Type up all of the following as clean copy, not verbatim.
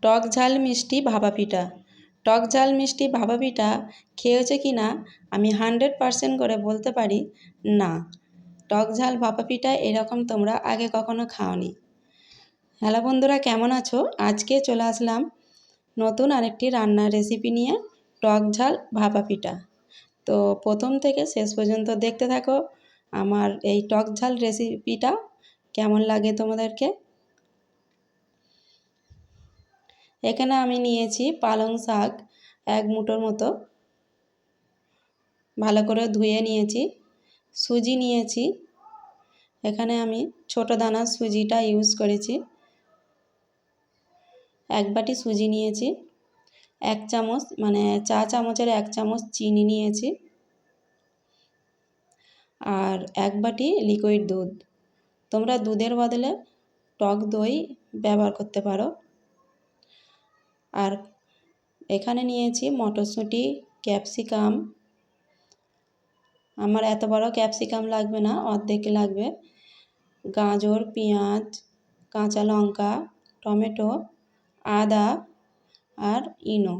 টক ঝাল মিষ্টি ভাপা পিঠা। টক ঝাল মিষ্টি ভাপা পিঠা খেয়েছো কি না আমি 100% করে বলতে পারি না। টক ঝাল ভাপা পিঠা এরকম তোমরা আগে কখনো খাওনি। হ্যালো বন্ধুরা, কেমন আছো? আজকে চলে আসলাম নতুন আরেকটি রান্নার রেসিপি নিয়ে, টক ঝাল ভাপা পিঠা। তো প্রথম থেকে শেষ পর্যন্ত দেখতে থাকো আমার এই টক ঝাল রেসিপিটা কেমন লাগে তোমাদেরকে। এখানে আমি নিয়েছি পালং শাক 1 মুঠোর মতো, ভালো করে ধুয়ে নিয়েছি। সুজি নিয়েছি, এখানে আমি ছোট দানার সুজিটা ইউজ করেছি। 1 বাটি সুজি নিয়েছি। 1 চামচ মানে চা চামচের 1 চামচ চিনি নিয়েছি, আর 1 বাটি লিকুইড দুধ। তোমরা দুধের বদলে টক দই ব্যবহার করতে পারো। আর এখানে নিয়েছি মটরশুঁটি, ক্যাপসিকাম। আমার এত বড় ক্যাপসিকাম লাগবে না, অর্ধেক লাগবে। গাজর, পেঁয়াজ, কাঁচা লঙ্কা, টমেটো, আদা আর ইনো।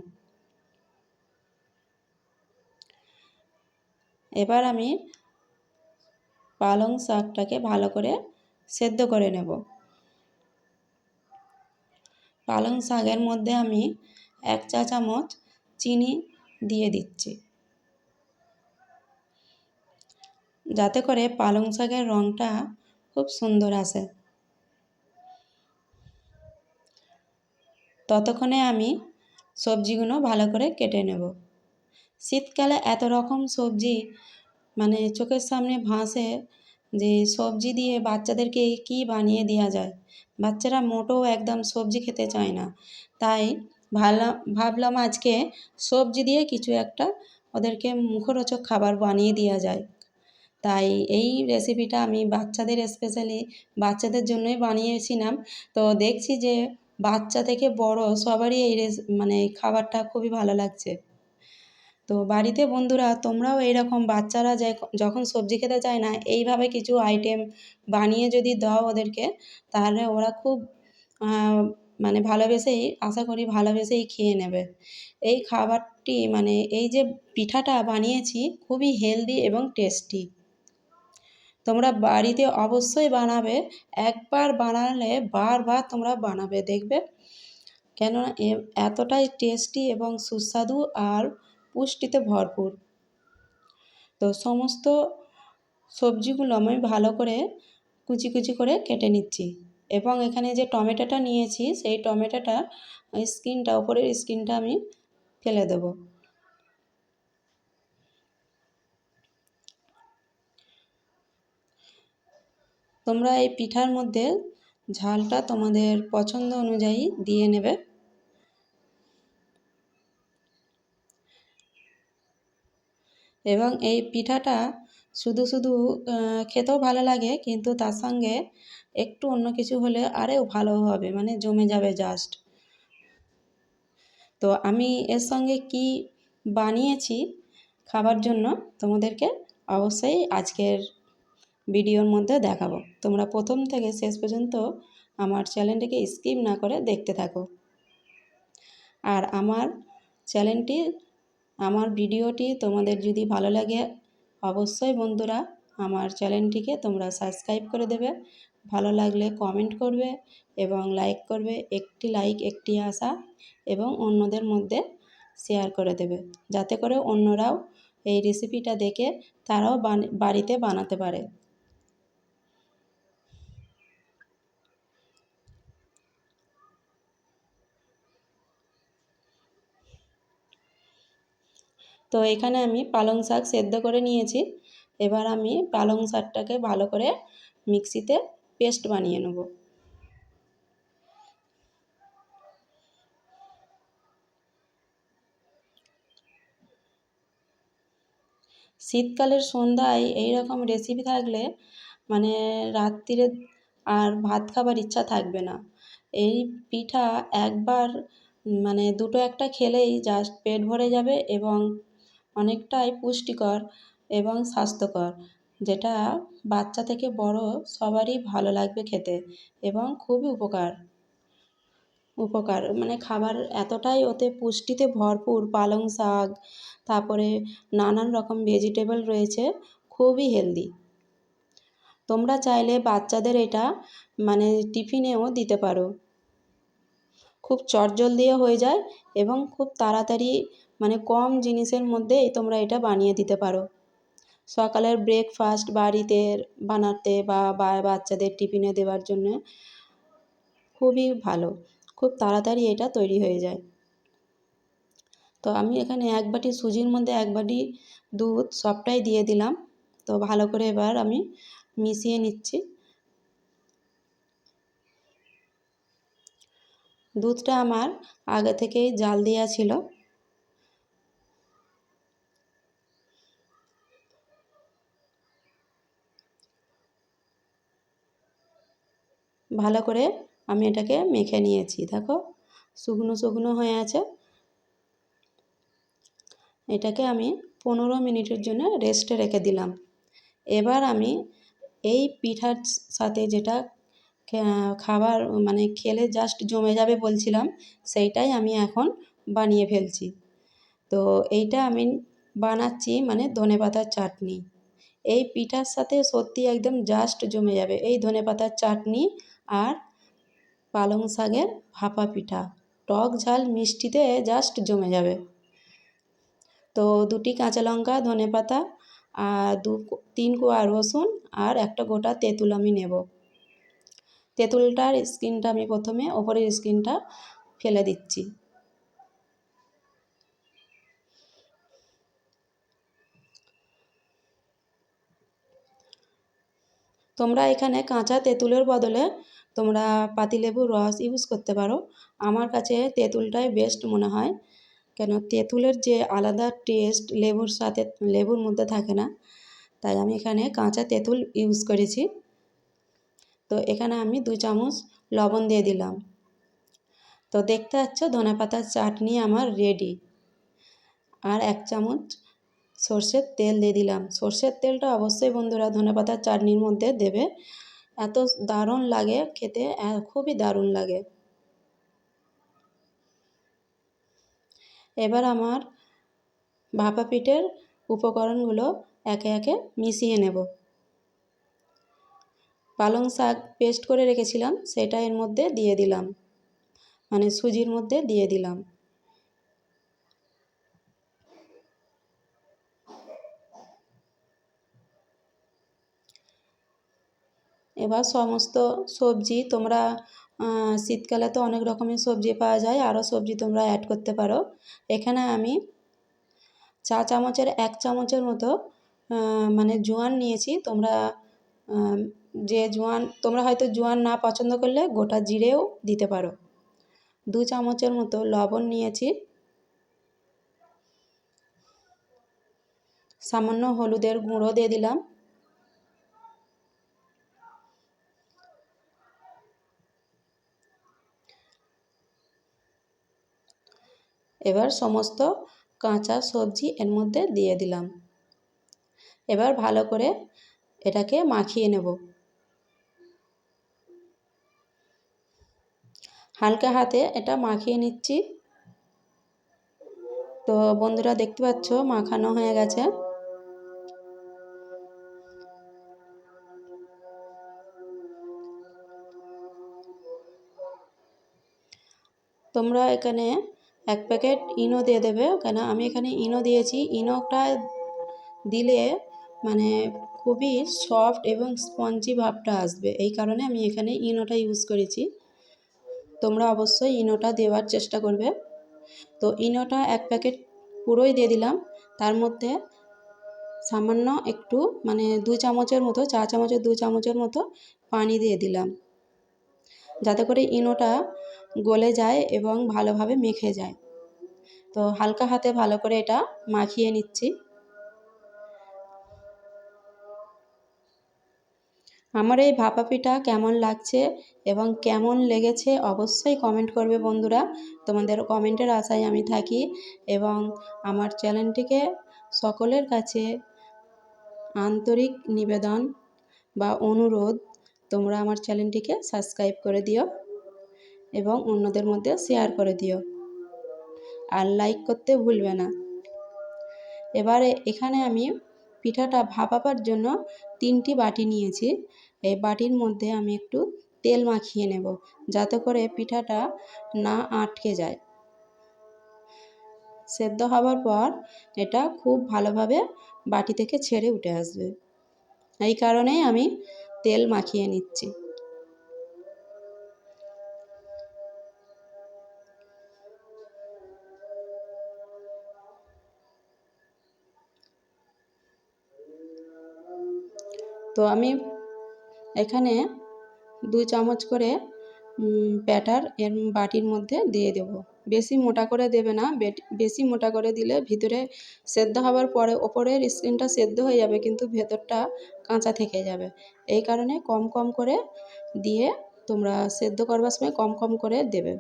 এবার আমি পালং শাকটাকে ভালো করে সেদ্ধ করে নেব। পালং শাকের মধ্যে আমি 1 চা চামচ চিনি দিয়ে দিচ্ছি, যাতে করে পালং শাকের রঙটা খুব সুন্দর আসে। ততক্ষণে আমি সবজিগুলো ভালো করে কেটে নেব। শীতকালে এত রকম সবজি মানে চোখের সামনে ভাসে যে সবজি দিয়ে বাচ্চাদেরকে কি বানিয়ে দেওয়া যায়। বাচ্চারা মোটেও একদম সবজি খেতে চায় না, তাই ভাবলাম আজকে সবজি দিয়ে কিছু একটা ওদেরকে মুখরোচক খাবার বানিয়ে দেওয়া যায়। তাই এই রেসিপিটা আমি বাচ্চাদের, স্পেশালি বাচ্চাদের জন্যই বানিয়েছিলাম। তো দেখছি যে বাচ্চা থেকে বড় সবারই এই মানে এই খাবারটা খুবই ভালো লাগছে। তো বাড়িতে বন্ধুরা তোমরাও এইরকম বাচ্চারা যখন সবজি খেতে চায় না, এইভাবে কিছু আইটেম বানিয়ে যদি দাও ওদেরকে, তাহলে ওরা খুব মানে ভালোবেসেই, আশা করি ভালোবেসেই খেয়ে নেবে। এই খাবারটি মানে এই যে পিঠাটা বানিয়েছি খুবই হেলদি এবং টেস্টি। তোমরা বাড়িতে অবশ্যই বানাবে। একবার বানালে বারবার তোমরা বানাবে, দেখবে কেননা এতটাই টেস্টি এবং সুস্বাদু আর পুষ্টিতে ভরপুর। তো সমস্ত সবজিগুলো আমি ভালো করে কুচি কুচি করে কেটে নিচ্ছি, এবং এখানে যে টমেটোটা নিয়েছি সেই টমেটোটা স্কিনটা, ওপরের স্কিনটা আমি ফেলে দেব। তোমরা এই পিঠার মধ্যে ঝালটা তোমাদের পছন্দ অনুযায়ী দিয়ে নেবে। এবং এই পিঠাটা শুধু শুধু খেতেও ভালো লাগে, কিন্তু তার সঙ্গে একটু অন্য কিছু হলে আরও ভালো হবে, মানে জমে যাবে জাস্ট। তো আমি এর সঙ্গে কি বানিয়েছি খাবার জন্য তোমাদেরকে অবশ্যই আজকের ভিডিওর মধ্যে দেখাবো। তোমরা প্রথম থেকে শেষ পর্যন্ত আমার চ্যানেলটিকে স্কিপ না করে দেখতে থাকো। আর আমার চ্যানেলটি, আমার ভিডিওটি তোমাদের যদি ভালো লাগে, অবশ্যই বন্ধুরা আমার চ্যানেলটিকে তোমরা সাবস্ক্রাইব করে দেবে। ভালো লাগলে কমেন্ট করবে এবং লাইক করবে। একটি লাইক একটি আশা, এবং অন্যদের মধ্যে শেয়ার করে দেবে, যাতে করে অন্যরাও এই রেসিপিটা দেখে তারাও বাড়িতে বানাতে পারে। তো এখানে আমি পালং শাক সেদ্ধ করে নিয়েছি। এবার আমি পালং শাকটাকে ভালো করে মিক্সিতে পেস্ট বানিয়ে নেব। শীতকালের সন্ধ্যায় এই রকম রেসিপি থাকলে মানে রাত্রিরে আর ভাত খাবার ইচ্ছা থাকবে না। এই পিঠা একবার মানে দুটো একটা খেলেই জাস্ট পেট ভরে যাবে, এবং অনেকটাই পুষ্টিকর এবং স্বাস্থ্যকর, যেটা বাচ্চা থেকে বড় সবারই ভালো লাগবে খেতে, এবং খুবই উপকার। উপকার, মানে খাবার এতটাই ওতে পুষ্টিতে ভরপুর, পালং শাক, তারপরে নানান রকম ভেজিটেবল রয়েছে, খুবই হেলদি। তোমরা চাইলে বাচ্চাদের এটা মানে টিফিনেও দিতে পারো। খুব চটজলদিও হয়ে যায় এবং খুব তাড়াতাড়ি, মানে কম জিনিসের মধ্যেই তোমরা এটা বানিয়ে দিতে পারো। সকালের ব্রেকফাস্ট বাড়িতে বানাতে বা বাচ্চাদের টিফিনে দেওয়ার জন্য খুবই ভালো, খুব তাড়াতাড়ি এটা তৈরি হয়ে যায়। তো আমি এখানে 1 বাটি সুজির মধ্যে 1 বাটি দুধ সবটাই দিয়ে দিলাম। তো ভালো করে এবার আমি মিশিয়ে নিচ্ছি। দুধটা আমার আগে থেকেই জাল দেওয়া ছিল। ভালো করে আমি এটাকে মেখে নিয়েছি, দেখো শুকনো শুকনো হয়ে আছে। এটাকে আমি 15 মিনিটের জন্য রেস্টে রেখে দিলাম। এবার আমি এই পিঠার সাথে যেটা খাবার মানে খেলে জাস্ট জমে যাবে বলছিলাম, সেইটাই আমি এখন বানিয়ে ফেলছি। তো এইটা আমি বানাচ্ছি মানে ধনেপাতার চাটনি। এই পিঠার সাথে সত্যি একদম জাস্ট জমে যাবে এই ধনেপাতার চাটনি আর পালং শাকের ভাপা পিঠা, টক ঝাল মিষ্টিতে জাস্ট জমে যাবে। তো 2টি কাঁচা লঙ্কা, ধনেপাতা আর 3 কোয়া রসুন আর একটা গোটা তেঁতুল আমি নেব। তেঁতুলটার স্কিনটা আমি প্রথমে ওপরের স্কিনটা ফেলে দিচ্ছি। তোমরা এখানে কাঁচা তেঁতুলের বদলে তোমরা পাতিলেবুর রস ইউজ করতে পারো। আমার কাছে তেঁতুলটাই বেস্ট মনে হয়, কেন তেঁতুলের যে আলাদা টেস্ট লেবুর সাথে, লেবুর মধ্যে থাকে না, তাই আমি এখানে কাঁচা তেঁতুল ইউজ করেছি। তো এখানে আমি 2 চামচ লবণ দিয়ে দিলাম। তো দেখতে পাচ্ছ ধনেপাতার চাটনি আমার রেডি। আর 1 চামচ সর্ষের তেল দিয়ে দিলাম। সর্ষের তেলটা অবশ্যই বন্ধুরা ধনেপাতার চাটনির মধ্যে দেবে, এত দারুণ লাগে খেতে, খুবই দারুণ লাগে। এবার আমার ভাপা পিঠের উপকরণগুলো একে একে মিশিয়ে নেব। পালং শাক পেস্ট করে রেখেছিলাম সেটা এর মধ্যে দিয়ে দিলাম, মানে সুজির মধ্যে দিয়ে দিলাম। এবার সমস্ত সবজি তোমরা, শীতকালে তো অনেক রকমের সবজি পাওয়া যায়, আরও সবজি তোমরা অ্যাড করতে পারো। এখানে আমি চা চামচের 1 চামচের মতো মানে জোয়ান নিয়েছি। তোমরা যে জোয়ান, তোমরা হয়তো জোয়ান না পছন্দ করলে গোটা জিরেও দিতে পারো। 2 চামচের মতো লবণ নিয়েছি। সামান্য হলুদের গুঁড়ো দিয়ে দিলাম। এবার সমস্ত কাঁচা সবজি এর মধ্যে দিয়ে দিলাম। এবার ভালো করে এটাকে মাখিয়ে নেব। হালকা হাতে এটা মাখিয়ে নিচ্ছি। তো বন্ধুরা দেখতে পাচ্ছ মাখানো হয়ে গেছে। তোমরা এখানে 1 প্যাকেট ইনো দিয়ে দেবে, কেন আমি এখানে ইনো দিয়েছি। ইনোটা দিলে মানে খুবই সফট এবং স্পঞ্জি ভাবটা আসবে, এই কারণে আমি এখানে ইনোটা ইউজ করেছি। তোমরা অবশ্যই ইনোটা দেওয়ার চেষ্টা করবে। তো ইনোটা 1 প্যাকেট পুরোই দিয়ে দিলাম। তার মধ্যে সামান্য একটু মানে 2 চামচের মতো, চা চামচের 2 চামচের মতো পানি দিয়ে দিলাম, যাতে করে ইনোটা গলে যায় এবং ভালোভাবে মেখে যায়। তো হালকা হাতে ভালো করে এটা মাখিয়ে নিচ্ছি। আমার এই ভাপা পিঠা কেমন লাগছে এবং কেমন লেগেছে অবশ্যই কমেন্ট করবে বন্ধুরা। তোমাদের কমেন্টের আশায় আমি থাকি এবং আমার চ্যানেলটিকে সকলের কাছে আন্তরিক নিবেদন বা অনুরোধ, তোমরা আমার চ্যানেলটিকে সাবস্ক্রাইব করে দিও এবং অন্যদের মধ্যে শেয়ার করে দিও, আর লাইক করতে ভুলবে না। এবারে এখানে আমি পিঠাটা ভাপাবার জন্য 3টি বাটি নিয়েছি। এই বাটির মধ্যে আমি একটু তেল মাখিয়ে নেব, যাতে করে পিঠাটা না আটকে যায়। সেদ্ধ হবার পর এটা খুব ভালোভাবে বাটি থেকে ছেড়ে উঠে আসবে, এই কারণেই আমি তেল মাখিয়ে নিচ্ছি। তো আমি এখানে 2 চামচ করে ব্যাটার এর বাটির মধ্যে দিয়ে দেব। বেশি মোটা করে দেবে না, বেশি মোটা করে দিলে ভিতরে সেদ্ধ হওয়ার পরে ওপরের স্কিনটা সেদ্ধ হয়ে যাবে, কিন্তু ভেতরটা কাঁচা থেকে যাবে। এই কারণে কম কম করে দিয়ে তোমরা সেদ্ধ করবার সময় কম কম করে দেবে।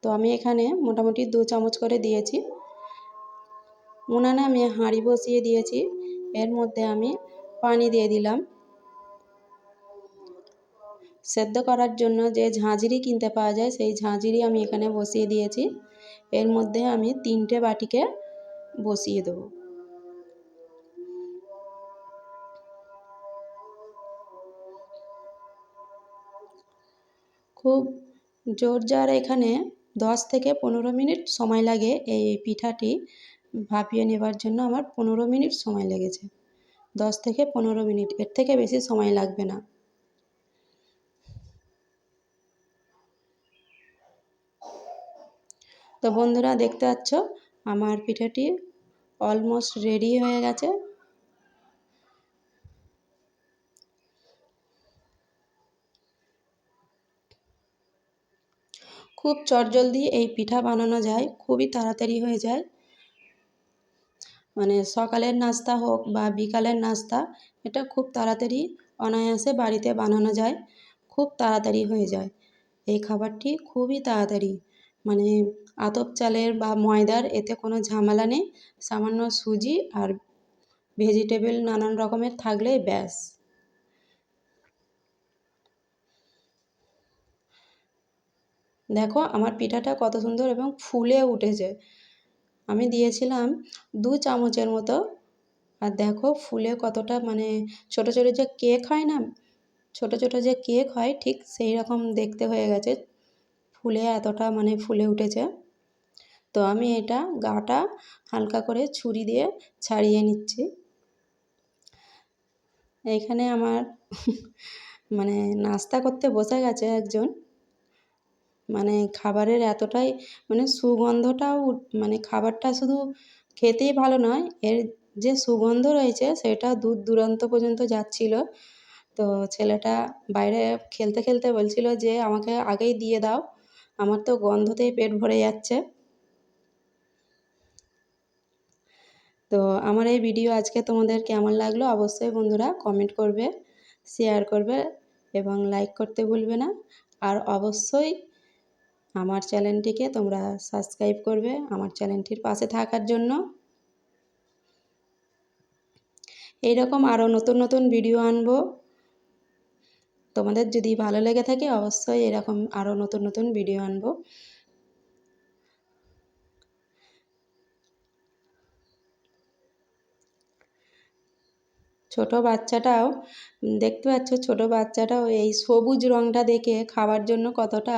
তো আমি এখানে মোটামুটি 2 চামচ করে দিয়েছি। উনানে আমি হাঁড়ি বসিয়ে দিয়েছি, এর মধ্যে আমি পানি দিয়ে দিলাম। সেদ্ধ করার জন্য যে ঝাঁঝরি কিনতে পাওয়া যায়, সেই ঝাঁঝরি আমি এখানে বসিয়ে দিয়েছি। এর মধ্যে আমি 3টে বাটিকে বসিয়ে দেবো। খুব জোর জার এখানে 10 থেকে 15 মিনিট সময় লাগে এই পিঠাটি ভাপিয়ে নেবার জন্য। আমার 15 মিনিট সময় লেগেছে, 10 থেকে 15 মিনিট, এর থেকে বেশি সময় লাগবে না। তো বন্ধুরা দেখতে পাচ্ছ আমার পিঠাটি অলমোস্ট রেডি হয়ে গেছে। খুব চটজলদি এই পিঠা বানানো যায়, খুবই তাড়াতাড়ি হয়ে যায়। মানে সকালের নাস্তা হোক বা বিকালের নাস্তা, এটা খুব তাড়াতাড়ি অনায়াসে বাড়িতে বানানো যায়, খুব তাড়াতাড়ি হয়ে যায়। এই খাবারটি খুবই তাড়াতাড়ি, মানে আতপ চালের বা ময়দার এতে কোনো ঝামেলা নেই। সামান্য সুজি আর ভেজিটেবল নানান রকমের থাকলেই ব্যাস। দেখো আমার পিঠাটা কত সুন্দর এবং ফুলে উঠেছে। আমি দিয়েছিলাম 2 চামচের মতো, আর দেখো ফুলে কতটা, মানে ছোট ছোট যে কেক হয় না, ছোট ছোট যে কেক হয় ঠিক সেই রকম দেখতে হয়ে গেছে, ফুলে এতটা মানে ফুলে উঠেছে। তো আমি এটা গাটা হালকা করে ছুরি দিয়ে ছাড়িয়ে নিচ্ছি। এইখানে আমার মানে নাস্তা করতে বসে গেছে একজন, মানে খাবারের এতটাই মানে সুগন্ধটাও মানে খাবারটা শুধু খেতেই ভালো নয়, এর যে সুগন্ধ রয়েছে সেটা দূর দূরান্ত পর্যন্ত যাচ্ছিল। তো ছেলেটা বাইরে খেলতে খেলতে বলছিল যে আমাকে আগেই দিয়ে দাও, আমার তো গন্ধতেই পেট ভরে যাচ্ছে। তো আমার এই ভিডিও আজকে তোমাদের কেমন লাগলো অবশ্যই বন্ধুরা কমেন্ট করবে, শেয়ার করবে এবং লাইক করতে ভুলবে না। আর অবশ্যই আমার চ্যানেলটিকে তোমরা সাবস্ক্রাইব করবে আমার চ্যানেলটির পাশে থাকার জন্য। এইরকম আরও নতুন নতুন ভিডিও আনবো, তোমাদের যদি ভালো লেগে থাকে অবশ্যই এরকম আরও নতুন নতুন ভিডিও আনবো। ছোট বাচ্চাটাও দেখতে পাচ্ছ, ছোট বাচ্চাটাও এই সবুজ রঙটা দেখে খাওয়ার জন্য কতটা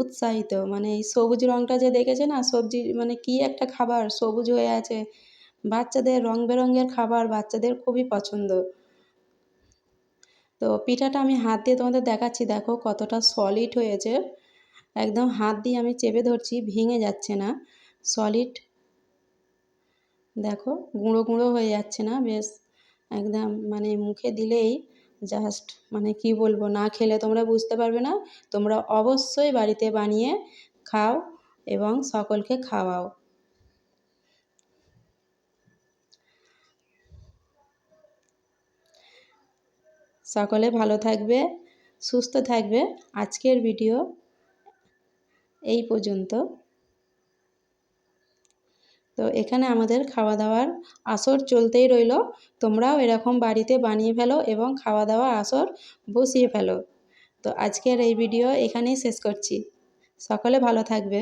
উৎসাহিত। মানে এই সবুজ রঙটা যে দেখেছে না, সবজি মানে কি একটা খাবার সবুজ হয়ে আছে, বাচ্চাদের রং বেরঙের খাবার বাচ্চাদের খুবই পছন্দ। তো পিঠাটা আমি হাত দিয়ে তোমাদের দেখাচ্ছি, দেখো কতটা সলিড হয়েছে, একদম হাত দিয়ে আমি চেপে ধরছি, ভেঙে যাচ্ছে না, সলিড। দেখো গুঁড়ো গুঁড়ো হয়ে যাচ্ছে না, বেশ একদম মানে মুখে দিলেই জাস্ট মানে কি বলবো, না খেলে তোমরা বুঝতে পারবে না। তোমরা অবশ্যই বাড়িতে বানিয়ে খাও এবং সকলকে খাওয়াও। সকলে ভালো থাকবে, সুস্থ থাকবে। আজকের ভিডিও এই পর্যন্ত। তো এখানে আমাদের খাওয়া দাওয়ার আসর চলতেই রইল, তোমরাও এরকম বাড়িতে বানিয়ে ফেলো এবং খাওয়া দাওয়া আসর বসিয়ে ফেলো। তো আজকের এই ভিডিও এখানেই শেষ করছি। সকলে ভালো থাকবে।